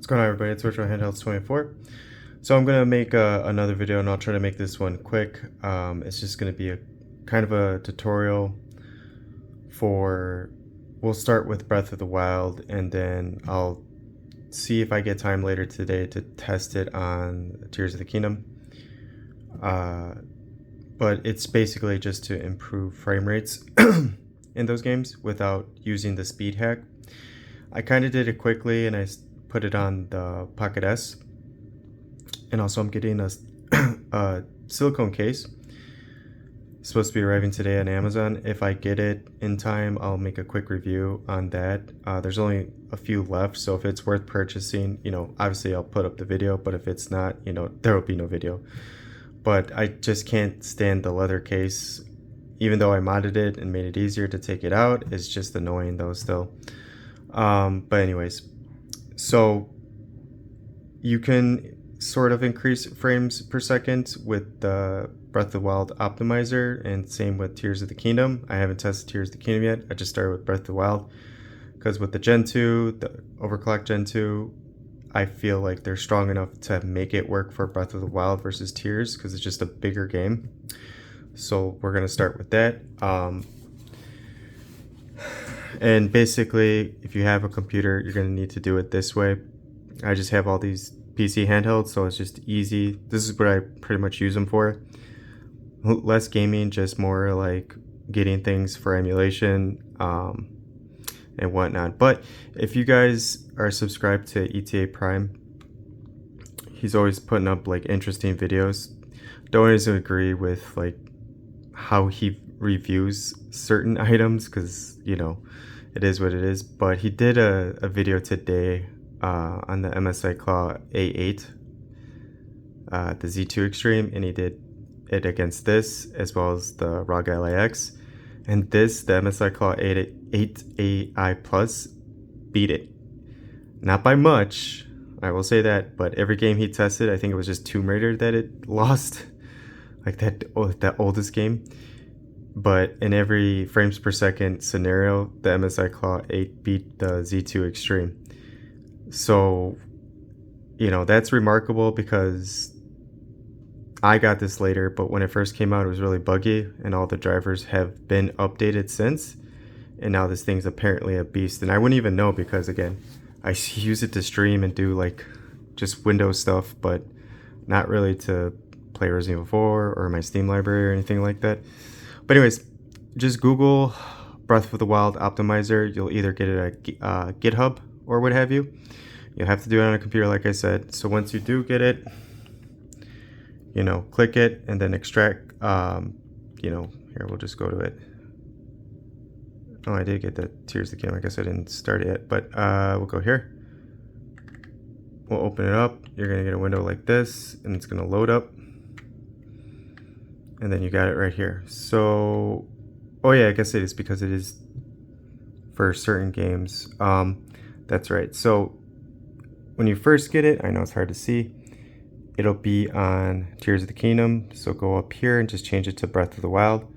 going on, everybody? It's Virtual Handhelds 24. So I'm gonna make another video, and I'll try to make this one quick. It's just gonna be a kind of a tutorial for. We'll start with Breath of the Wild, and then I'll see if I get time later today to test it on Tears of the Kingdom. But it's basically just to improve frame rates in those games without using the speed hack. I kind of did it quickly, and I put it on the Pocket S. And also I'm getting a silicone case. It's supposed to be arriving today on Amazon. If I get it in time, I'll make a quick review on that. There's only a few left, so if it's worth purchasing, obviously I'll put up the video, but if it's not, there will be no video. But I just can't stand the leather case. Even though I modded it and made it easier to take it out, it's just annoying though still. But anyways, so you can sort of increase frames per second with the Breath of the Wild Optimizer, and same with Tears of the Kingdom. I haven't tested Tears of the Kingdom yet. I just started with Breath of the Wild because with the Gen 2, the overclocked Gen 2, I feel like they're strong enough to make it work for Breath of the Wild versus Tears because it's just a bigger game. So we're going to start with that. And basically, if you have a computer, you're going to need to do it this way. I just have all these PC handhelds, so it's just easy. This is what I pretty much use them for. Less gaming, just more like getting things for emulation and whatnot. But if you guys are subscribed to ETA Prime, he's always putting up like interesting videos. Don't always agree with like how he reviews certain items because it is what it is. But he did a video today on the MSI Claw A8, the Z2 Extreme, and he did it against this as well as the ROG LIX, and this, the MSI Claw 8AI Plus, beat it. Not by much, I will say that, but every game he tested, I think it was just Tomb Raider that it lost, like that oldest game. But in every frames per second scenario, the MSI Claw 8 beat the Z2 Extreme. So, that's remarkable because I got this later, but when it first came out, it was really buggy, and all the drivers have been updated since. And now this thing's apparently a beast, and I wouldn't even know because, again, I use it to stream and do like just Windows stuff, but not really to play Resident Evil 4 or my Steam library or anything like that. But anyways, just Google Breath of the Wild Optimizer. You'll either get it at GitHub or what have you. You'll have to do it on a computer, like I said. So once you do get it, click it and then extract. Here, we'll just go to it. Oh, I did get the Tears of the Kingdom. I guess I didn't start it yet, but we'll go here. We'll open it up. You're gonna get a window like this, and it's gonna load up. And then you got it right here. So, oh yeah, I guess it is because it is for certain games. That's right. So when you first get it, I know it's hard to see, it'll be on Tears of the Kingdom. So go up here and just change it to Breath of the Wild.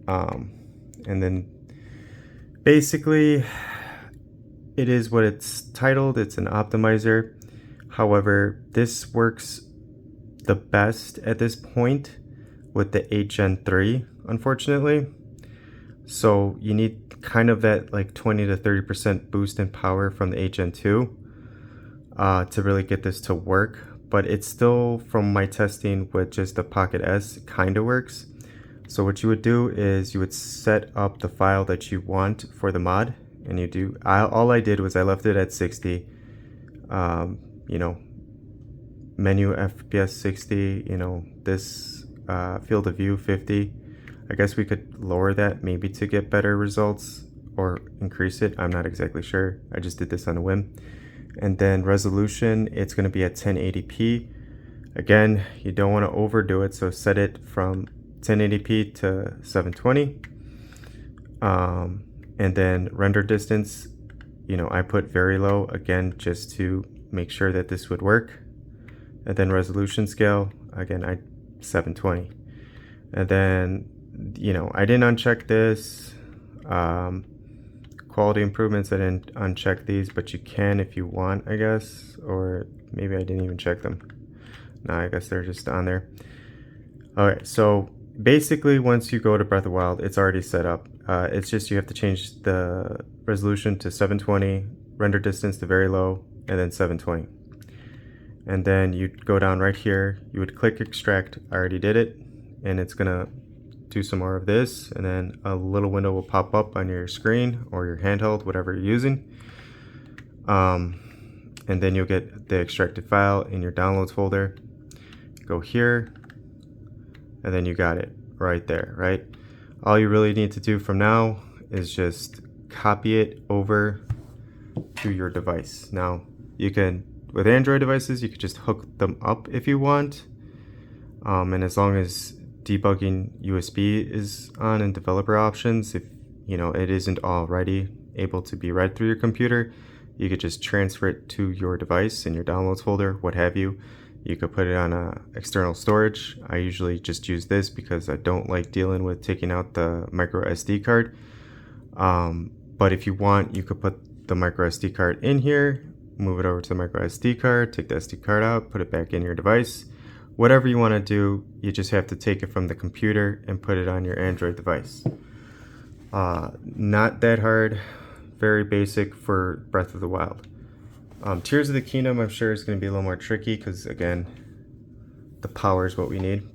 And then basically it is what it's titled. It's an optimizer. However, this works the best at this point with the 8 Gen 3, unfortunately. So you need kind of that like 20 to 30% boost in power from the 8 Gen 2 to really get this to work. But it's still, from my testing with just the Pocket S, kind of works. So what you would do is you would set up the file that you want for the mod, and you do. All I did was I left it at 60. Menu FPS 60. This field of view 50. I guess we could lower that maybe to get better results or increase it. I'm not exactly sure. I just did this on a whim. And then resolution, it's going to be at 1080p. Again, you don't want to overdo it, so set it from 1080p to 720. And then render distance, I put very low, again, just to make sure that this would work. And then resolution scale, again, 720. And then, I didn't uncheck this. quality improvements. I didn't uncheck these, but you can if you want, I guess. Or maybe I didn't even check them. No, I guess they're just on there. Alright, so basically once you go to Breath of the Wild, it's already set up. It's just you have to change the resolution to 720, render distance to very low, and then 720. And then you'd go down right here, you would click extract. I already did it, and it's gonna do some more of this, and then a little window will pop up on your screen or your handheld, whatever you're using. And then you'll get the extracted file in your downloads folder. Go here, and then you got it right there, right? All you really need to do from now is just copy it over to your device. Now, you can, with Android devices, you could just hook them up if you want. And as long as debugging USB is on in developer options, if it isn't already able to be read through your computer, you could just transfer it to your device in your downloads folder, what have you. You could put it on external storage. I usually just use this because I don't like dealing with taking out the micro SD card. But if you want, you could put the micro SD card in here, move it over to the micro SD card, take the SD card out, put it back in your device. Whatever you want to do, you just have to take it from the computer and put it on your Android device. Not that hard, very basic for Breath of the Wild. Tears of the Kingdom, I'm sure, is going to be a little more tricky because, again, the power is what we need.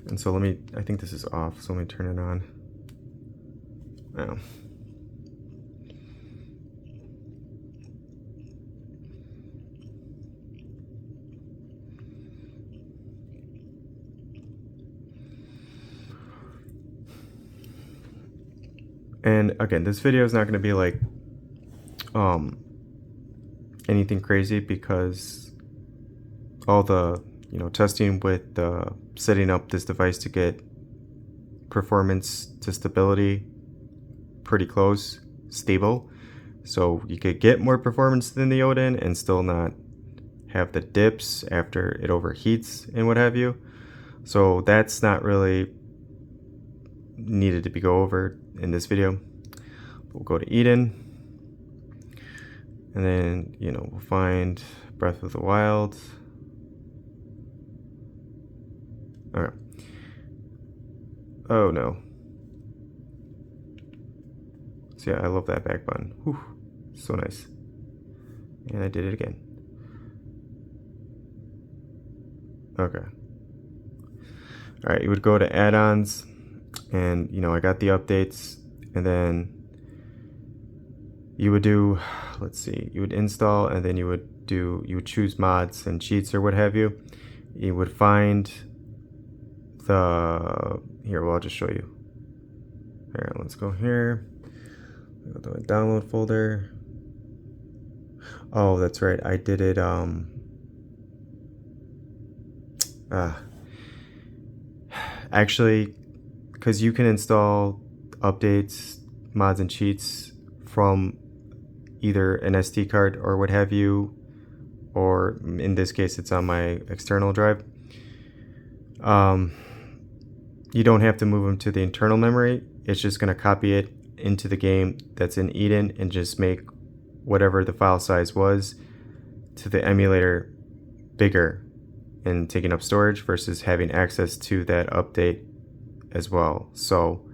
And so I think this is off, so let me turn it on. Oh. And again, this video is not going to be like anything crazy because all the testing with setting up this device to get performance to stability pretty close, stable, so you could get more performance than the Odin and still not have the dips after it overheats and what have you. So that's not really needed to be go over in this video. We'll go to Eden, and then we'll find Breath of the Wild. Alright. Oh no. So yeah, I love that back button. Whew, so nice. And I did it again. Okay. Alright, you would go to add-ons, and I got the updates, and then you would do, let's see, you would install, and then you would choose mods and cheats or what have you. You would find here, well, I'll just show you. Here, let's go here. Go to a download folder. Oh, that's right, I did it, actually, because you can install updates, mods, and cheats from either an SD card or what have you, or in this case it's on my external drive. You don't have to move them to the internal memory. It's just going to copy it into the game that's in Eden and just make whatever the file size was to the emulator bigger and taking up storage versus having access to that update as well. So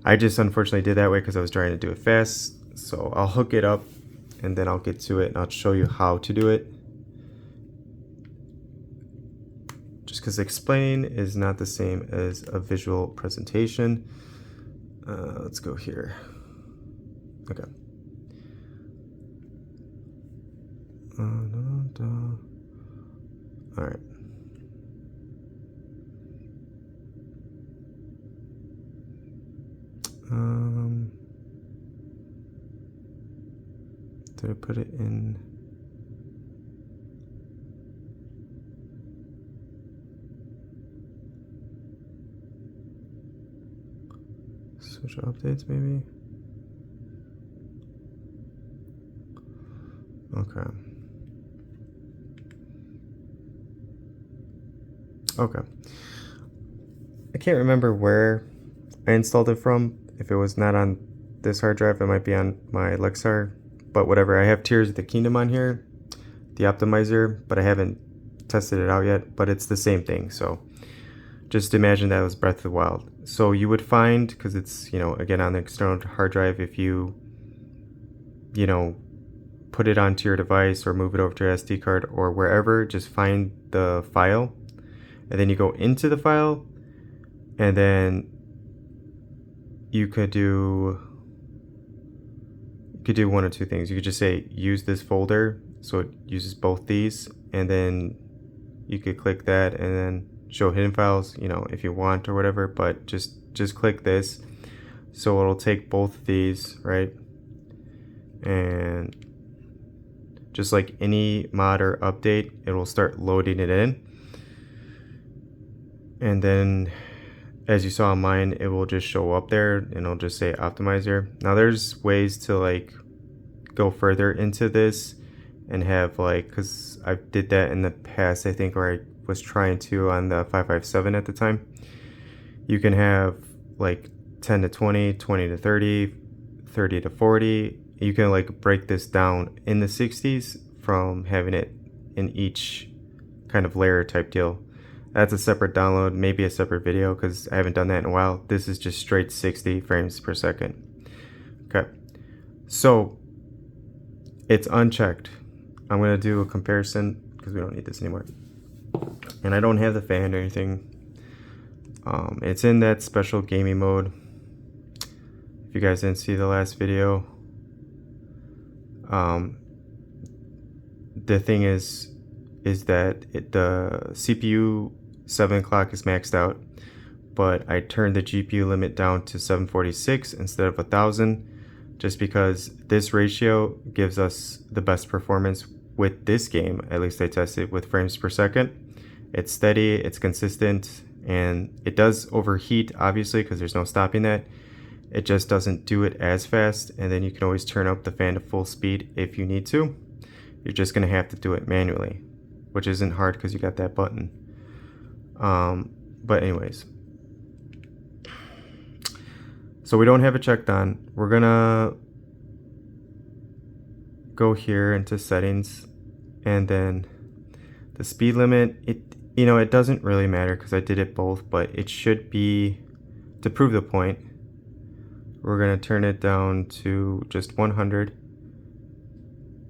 I just unfortunately did that way because I was trying to do it fast. So I'll hook it up and then I'll get to it and I'll show you how to do it. Just because explaining is not the same as a visual presentation. Let's go here. Okay. All right. Did I put it in? Social updates, maybe? Okay. Okay. I can't remember where I installed it from, if it was not on this hard drive. It might be on my Lexar, but whatever. I have Tears of the Kingdom on here, the Optimizer, but I haven't tested it out yet, but it's the same thing. So just imagine that was Breath of the Wild. So you would find, because it's, you know, again on the external hard drive, if you know, put it onto your device or move it over to your SD card or wherever, just find the file, and then you go into the file, and then you could do one of two things. You could just say use this folder, so it uses both these, and then you could click that and then show hidden files, you know, if you want or whatever, but just click this, so it'll take both of these, right? And just like any mod or update, it will start loading it in, and then as you saw on mine, it will just show up there and it'll just say Optimizer. Now there's ways to like go further into this and have like, because I did that in the past, I think, or I was trying to on the 557 at the time. You can have like 10 to 20, 20 to 30, 30 to 40. You can like break this down in the 60s from having it in each kind of layer type deal. That's a separate download, maybe a separate video, because I haven't done that in a while. This is just straight 60 frames per second. Okay, so it's unchecked. I'm going to do a comparison because we don't need this anymore. And I don't have the fan or anything. It's in that special gaming mode. If you guys didn't see the last video, the thing is that the CPU 7 clock is maxed out, but I turned the GPU limit down to 746 instead of 1000, just because this ratio gives us the best performance with this game. At least I tested with frames per second. It's steady, it's consistent, and it does overheat, obviously, because there's no stopping that. It just doesn't do it as fast, and then you can always turn up the fan to full speed if you need to. You're just going to have to do it manually, which isn't hard because you got that button. But anyways, so we don't have it checked on. We're going to go here into settings, and then the speed limit, it doesn't really matter because I did it both, but it should be, to prove the point, we're going to turn it down to just 100.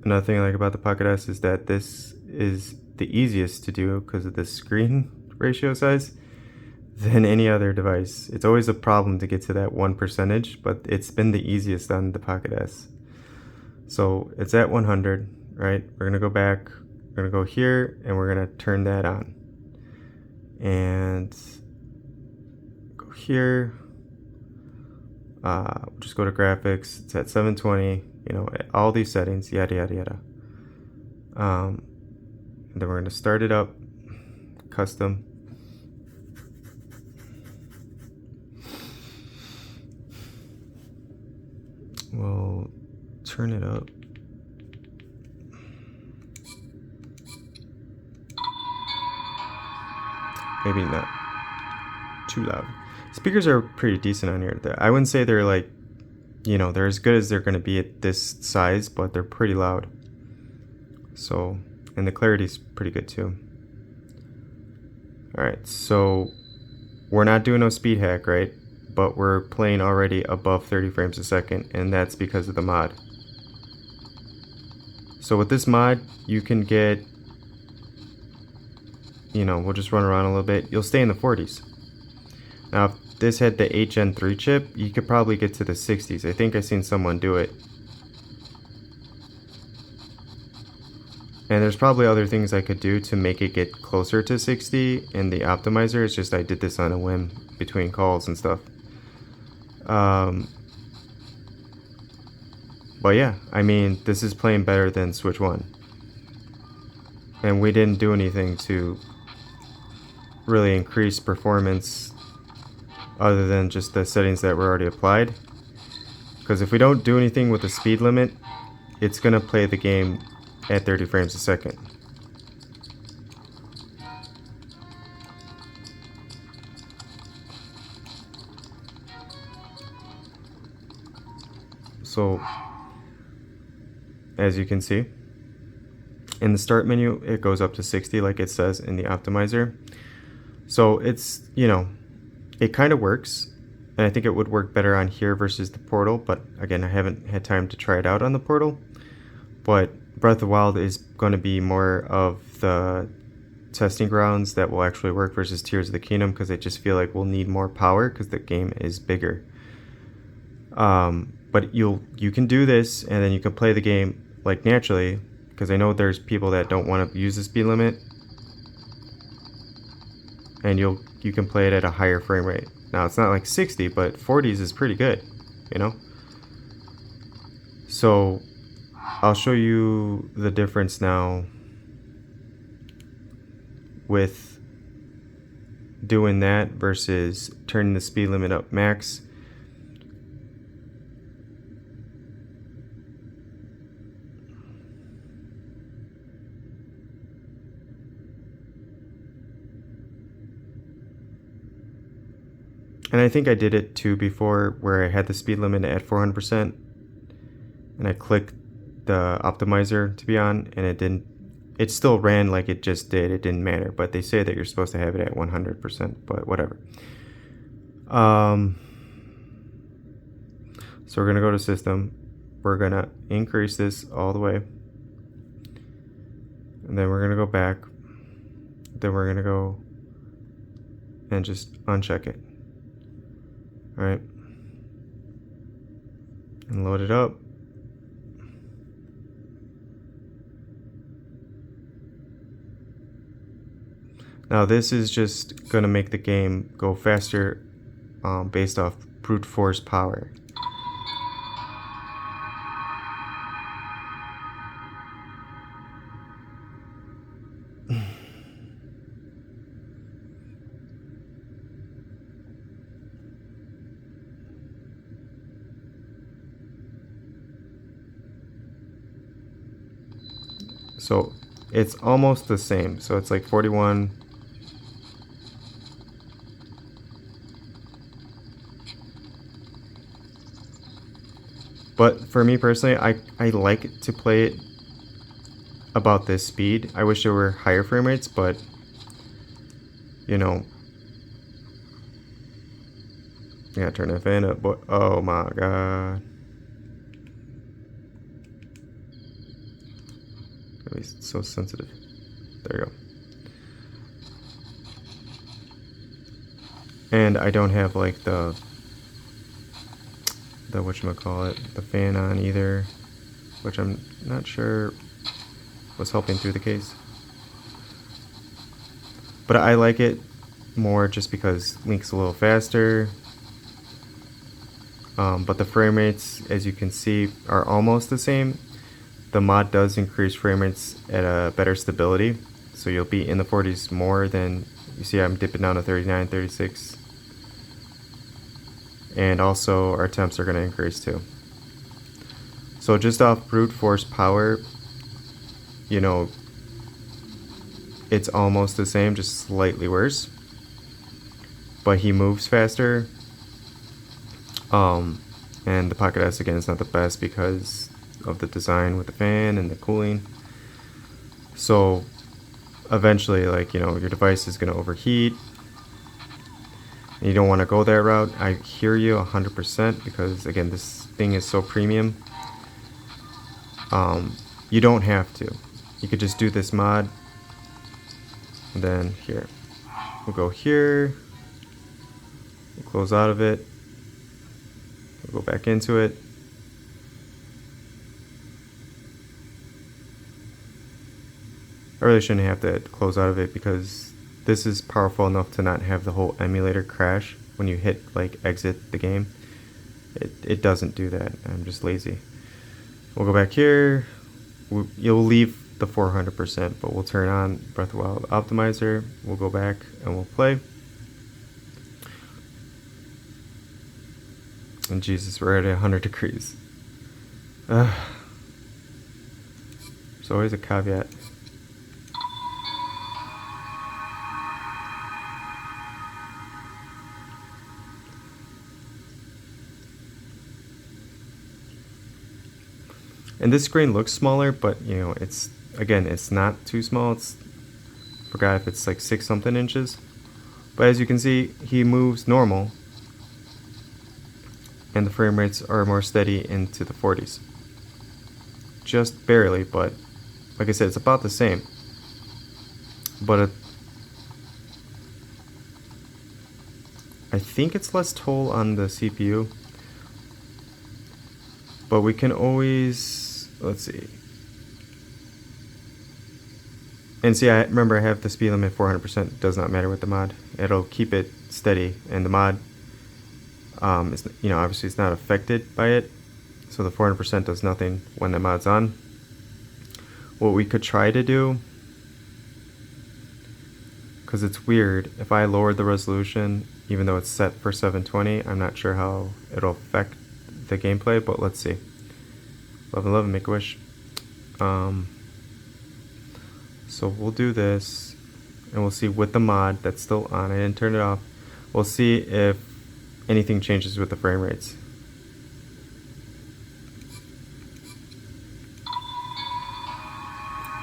Another thing I like about the Pocket S is that this is the easiest to do because of the screen ratio size than any other device. It's always a problem to get to that 1%, but it's been the easiest on the Pocket S. So it's at 100, right? We're going to go back, we're going to go here, and we're going to turn that on. And go here, just go to graphics, it's at 720, all these settings, yada yada yada. And then we're going to start it up, custom. We'll turn it up. Maybe not too loud. Speakers are pretty decent on here. I wouldn't say they're like, they're as good as they're going to be at this size, but they're pretty loud. So, and the clarity's pretty good too. Alright, so we're not doing no speed hack, right? But we're playing already above 30 frames a second, and that's because of the mod. So with this mod, you can get, we'll just run around a little bit. You'll stay in the 40s. Now, if this had the HN3 chip, you could probably get to the 60s. I think I've seen someone do it. And there's probably other things I could do to make it get closer to 60 in the optimizer. It's just I did this on a whim between calls and stuff. But yeah, I mean, this is playing better than Switch 1. And we didn't do anything to really increase performance other than just the settings that were already applied. Because if we don't do anything with the speed limit, it's going to play the game at 30 frames a second. So as you can see, in the start menu, it goes up to 60 like it says in the optimizer. So it's, you know, it kind of works. And I think it would work better on here versus the portal. But again, I haven't had time to try it out on the portal. But Breath of the Wild is going to be more of the testing grounds that will actually work versus Tears of the Kingdom, because I just feel like we'll need more power because the game is bigger. But you can do this and then you can play the game like naturally, because I know there's people that don't want to use the speed limit, and you can play it at a higher frame rate. Now it's not like 60, but 40s is pretty good, you know. So I'll show you the difference now with doing that versus turning the speed limit up max. And I think I did it too before, where I had the speed limit at 400% and I clicked the optimizer to be on, and it still ran like it just did. It didn't matter, but they say that you're supposed to have it at 100%, but whatever. So we're gonna go to system, we're gonna increase this all the way, and then we're gonna go back, then we're gonna go and just uncheck it. All right, and load it up. Now this is just gonna make the game go faster based off brute force power. So it's almost the same. So it's like 41. But for me personally, I like to play it about this speed. I wish there were higher frame rates, but you know, yeah, turn that fan up. But oh my god, it's so sensitive. There you go. And I don't have like the whatchamacallit, the fan on either, which I'm not sure was helping through the case. But I like it more just because Link's a little faster. But the frame rates, as you can see, are almost the same. The mod does increase frame rates at a better stability, so you'll be in the 40s more than, you see I'm dipping down to 39, 36. And also our temps are going to increase too. So just off brute force power, you know, it's almost the same, just slightly worse. But he moves faster. And the Pocket S again is not the best because of the design with the fan and the cooling. So eventually, like, you know, your device is going to overheat. And you don't want to go that route. I hear you 100% because again, this thing is so premium. You don't have to. You could just do this mod. And then here, we'll go here. We'll close out of it. We'll go back into it. I really shouldn't have to close out of it because this is powerful enough to not have the whole emulator crash when you hit like exit the game. It doesn't do that. I'm just lazy. We'll go back here. You'll leave the 400%, but we'll turn on Breath of the Wild Optimizer. We'll go back and we'll play. And Jesus, we're at 100 degrees. There's always a caveat. And this screen looks smaller, but you know, it's, again, it's not too small. It's, forgot if it's like 6 something inches. But as you can see, he moves normal, and the frame rates are more steady into the 40s. Just barely, but like I said, it's about the same. But I think it's less toll on the CPU. But we can always, let's see. And see, I remember I have the speed limit 400%. Does not matter with the mod. It'll keep it steady, and the mod, is, you know, obviously it's not affected by it. So the 400% does nothing when the mod's on. What we could try to do, because it's weird, if I lower the resolution, even though it's set for 720, I'm not sure how it'll affect the gameplay, but let's see. 1111, make a wish. So we'll do this, and we'll see with the mod that's still on. I didn't turn it off. We'll see if anything changes with the frame rates.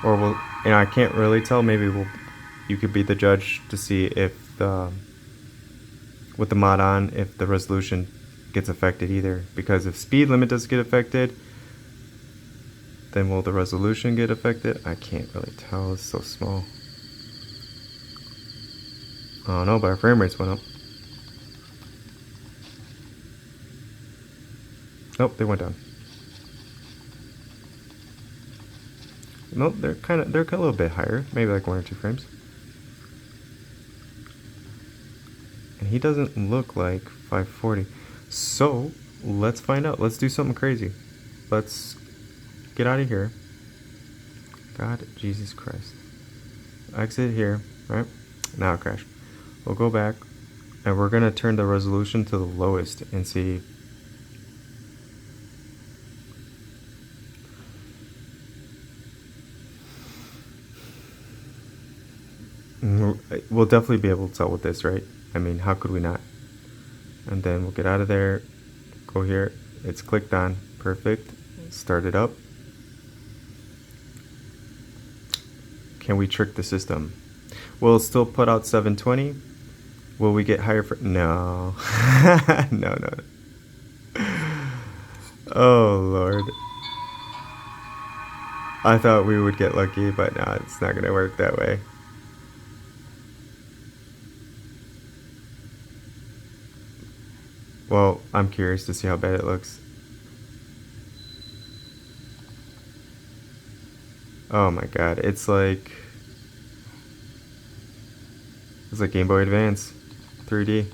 Or we'll, you know, I can't really tell. Maybe you could be the judge to see if with the mod on, if the resolution gets affected either. Because if speed limit does get affected, then will the resolution get affected? I can't really tell. It's so small. Oh no, but our frame rates went up. Nope, they went down. Nope, they're a little bit higher, maybe like 1 or 2 frames. And he doesn't look like 540. So let's find out. Let's do something crazy. Let's get out of here. God, Jesus Christ. Exit here, right? Now it crashed. We'll go back, and we're gonna turn the resolution to the lowest and see. We'll definitely be able to tell with this, right? I mean, how could we not? And then we'll get out of there, go here. It's clicked on, perfect. Start it up. Can we trick the system? Will it still put out 720? Will we get higher for? No. No. Oh Lord. I thought we would get lucky, but no, it's not gonna work that way. Well, I'm curious to see how bad it looks. Oh my god, it's like Game Boy Advance 3D,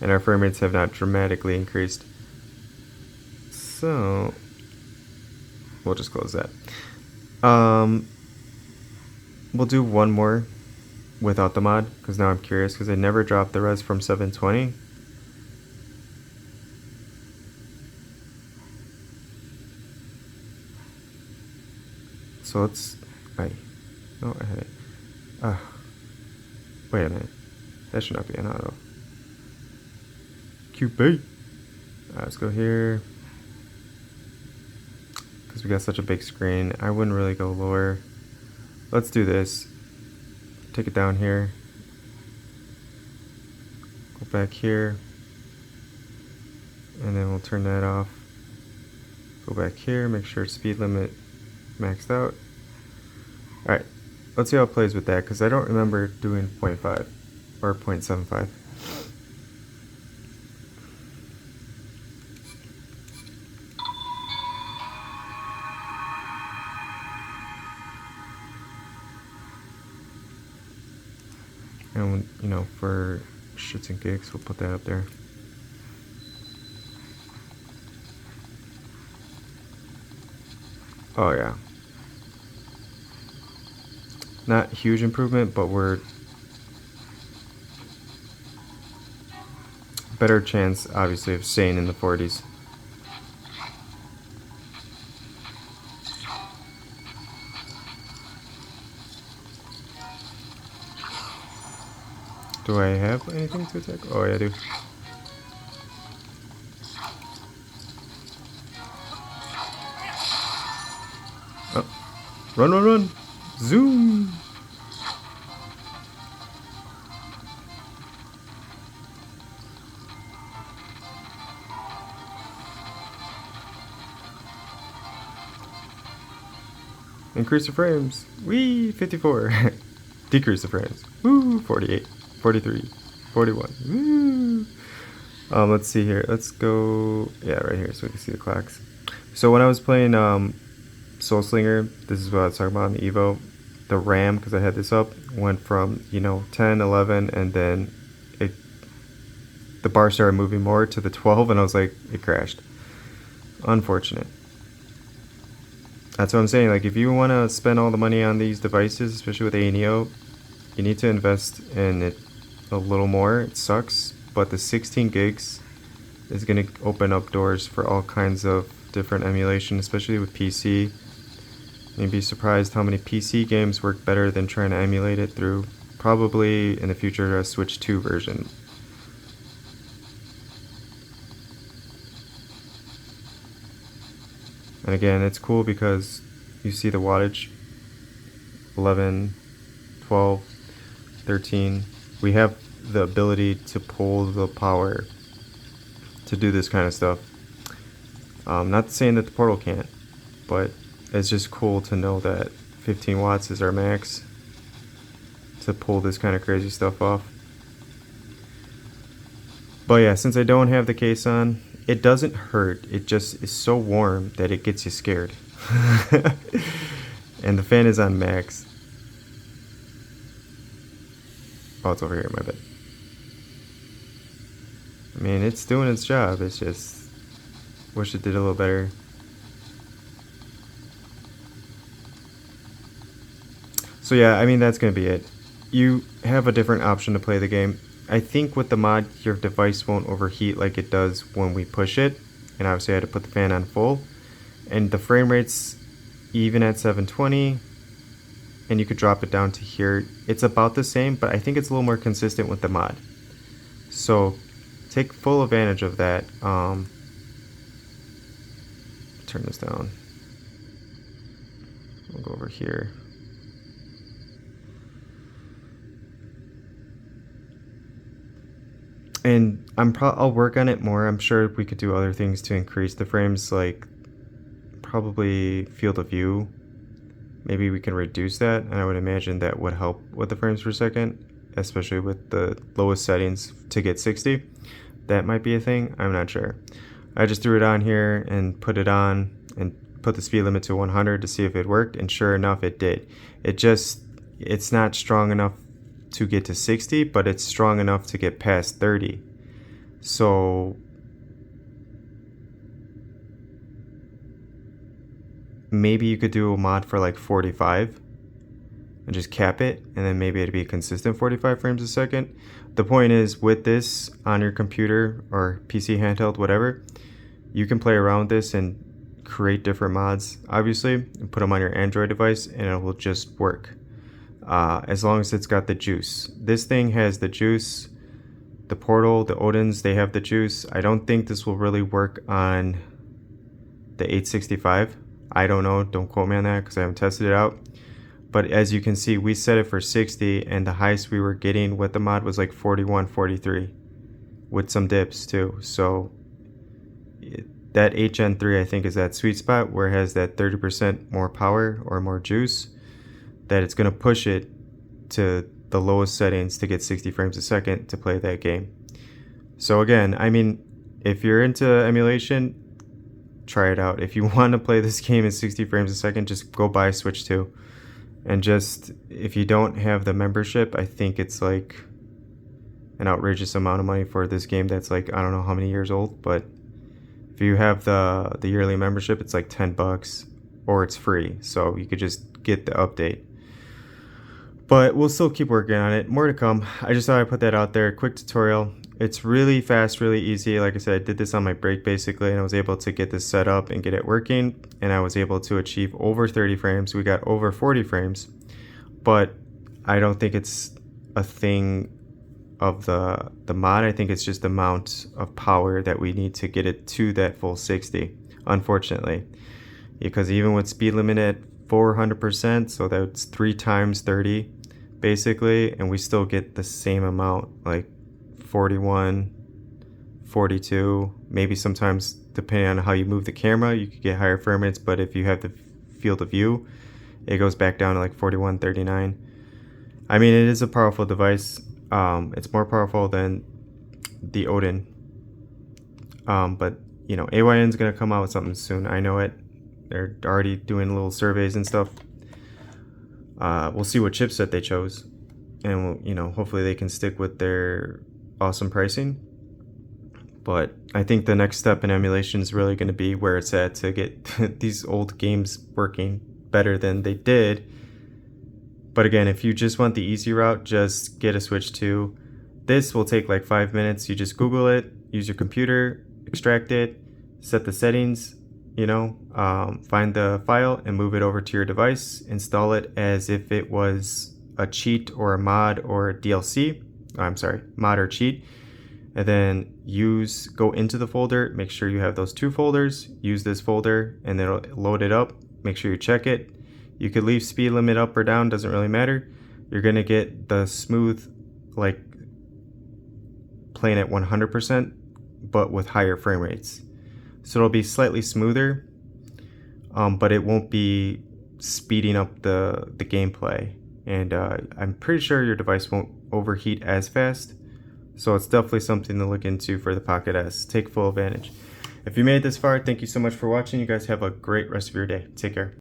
and our frame rates have not dramatically increased. So we'll just close that. We'll do one more without the mod, because now I'm curious, because I never dropped the res from 720. So let's, no, I had it. Wait a minute. That should not be an auto. QB. Let's go here. Because we got such a big screen, I wouldn't really go lower. Let's do this. Take it down here. Go back here. And then we'll turn that off. Go back here, make sure speed limit maxed out. Alright, let's see how it plays with that, because I don't remember doing 0.5 or 0.75. And, you know, for shits and gigs, we'll put that up there. Oh yeah. Not huge improvement, but we're better chance, obviously, of staying in the 40s. Do I have anything to attack? Oh yeah, I do. Run, run, run. Zoom. Increase the frames. Wee, 54. Decrease the frames. Woo, 48, 43, 41. Woo. Let's see here. Let's go, yeah, right here so we can see the clocks. So when I was playing Soul Slinger, this is what I was talking about on the Evo. The RAM, because I had this up, went from, 10, 11, and then the bar started moving more to the 12, and I was like, it crashed. Unfortunate. That's what I'm saying. Like, if you want to spend all the money on these devices, especially with A&EO, you need to invest in it a little more. It sucks, but the 16 gigs is going to open up doors for all kinds of different emulation, especially with PC. You'd be surprised how many PC games work better than trying to emulate it through probably in the future a Switch 2 version. And again, it's cool because you see the wattage, 11, 12, 13. We have the ability to pull the power to do this kind of stuff. Not saying that the Portal can't, but it's just cool to know that 15 watts is our max to pull this kind of crazy stuff off. But yeah, since I don't have the case on, it doesn't hurt. It just is so warm that it gets you scared. And the fan is on max. Oh, it's over here, my bad. I mean, it's doing its job. It's just, wish it did a little better. So yeah, I mean, that's going to be it. You have a different option to play the game. I think with the mod, your device won't overheat like it does when we push it. And obviously I had to put the fan on full. And the frame rate's even at 720. And you could drop it down to here. It's about the same, but I think it's a little more consistent with the mod. So take full advantage of that. Turn this down. We'll go over here. And I'll work on it more. I'm sure we could do other things to increase the frames, like probably field of view. Maybe we can reduce that, and I would imagine that would help with the frames per second, especially with the lowest settings to get 60. That might be a thing. I'm not sure. I just threw it on here and put it on and put the speed limit to 100 to see if it worked, and sure enough, it did. It's not strong enough to get to 60, but it's strong enough to get past 30. So maybe you could do a mod for like 45 and just cap it, and then maybe it'd be a consistent 45 frames a second. The point is, with this on your computer or PC handheld, whatever, you can play around with this and create different mods, obviously, and put them on your Android device, and it will just work. As long as it's got the juice. This thing has the juice. The Portal, the Odins, they have the juice. I don't think this will really work on the 865. I don't know. Don't quote me on that because I haven't tested it out. But as you can see, we set it for 60, and the highest we were getting with the mod was like 41, 43, with some dips too. So that HN 3, I think, is that sweet spot where it has that 30% more power or more juice, that it's going to push it to the lowest settings to get 60 frames a second to play that game. So again, I mean, if you're into emulation, try it out. If you want to play this game in 60 frames a second, just go buy Switch 2. And just, if you don't have the membership, I think it's like an outrageous amount of money for this game that's like, I don't know how many years old, but if you have the yearly membership, it's like $10 or it's free. So you could just get the update. But we'll still keep working on it. More to come. I just thought I'd put that out there. Quick tutorial. It's really fast, really easy. Like I said, I did this on my break basically, and I was able to get this set up and get it working. And I was able to achieve over 30 frames. We got over 40 frames. But I don't think it's a thing of the mod. I think it's just the amount of power that we need to get it to that full 60, unfortunately. Because even with speed limit at 400%, so that's 3 times 30 basically, and we still get the same amount, like 41, 42, maybe sometimes depending on how you move the camera you could get higher frame rates, but if you have the field of view it goes back down to like 41, 39. I mean, it is a powerful device. It's more powerful than the Odin, but you know, AYN's gonna come out with something soon. I know it. They're already doing little surveys and stuff. We'll see what chipset they chose, and we'll, you know, hopefully they can stick with their awesome pricing. But I think the next step in emulation is really going to be where it's at to get these old games working better than they did. But again, if you just want the easy route, just get a Switch 2. This will take like 5 minutes. You just Google it, use your computer, extract it, set the settings, you know, find the file and move it over to your device. Install it as if it was a cheat or a mod or a DLC. I'm sorry, mod or cheat. And then go into the folder, make sure you have those 2 folders, use this folder, and then it'll load it up. Make sure you check it. You could leave speed limit up or down, doesn't really matter. You're gonna get the smooth, like playing at 100%, but with higher frame rates. So it'll be slightly smoother, but it won't be speeding up the gameplay. And I'm pretty sure your device won't overheat as fast. So it's definitely something to look into for the Pocket S. Take full advantage. If you made it this far, thank you so much for watching. You guys have a great rest of your day. Take care.